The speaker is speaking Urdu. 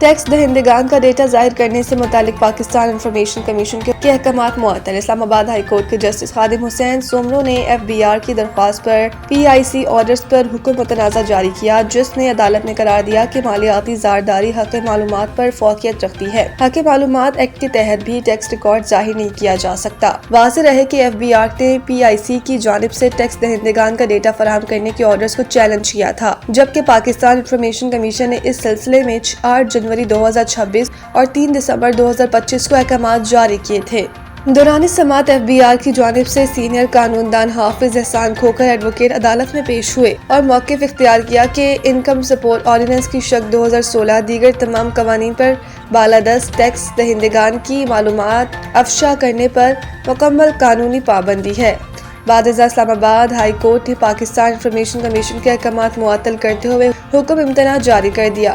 ٹیکس دہندگان کا ڈیٹا ظاہر کرنے سے متعلق پاکستان انفارمیشن کمیشن کے احکامات معطل۔ اسلام آباد ہائی کورٹ کے جسٹس خادم حسین سومرو نے FBR کی درخواست پر PIC آرڈرز پر حکم متنازع جاری کیا، جس نے عدالت نے قرار دیا کہ مالیاتی زارداری حق معلومات پر فوقیت رکھتی ہے۔ حق معلومات ایکٹ کے تحت بھی ٹیکس ریکارڈ ظاہر نہیں کیا جا سکتا۔ واضح رہے کہ FBR نے PIC کی جانب سے ٹیکس دہندگان کا ڈیٹا فراہم کرنے کے آرڈرز کو چیلنج کیا تھا، جبکہ پاکستان انفارمیشن کمیشن نے اس سلسلے میں 8 جنوری 2026 اور 3 دسمبر 2025 کو احکامات جاری کیے تھے۔ دوران سماعت FBR کی جانب سے سینئر قانون دان حافظ احسان کھوکھر ایڈوکیٹ عدالت میں پیش ہوئے اور موقف اختیار کیا کہ انکم سپورٹ آرڈیننس کی شق 2016 دیگر تمام قوانین پر بالادست ٹیکس دہندگان کی معلومات افشا کرنے پر مکمل قانونی پابندی ہے۔ بعد ازاں اسلام آباد ہائی کورٹ نے پاکستان انفارمیشن کمیشن کے احکامات معطل کرتے ہوئے حکم امتناع جاری کر دیا۔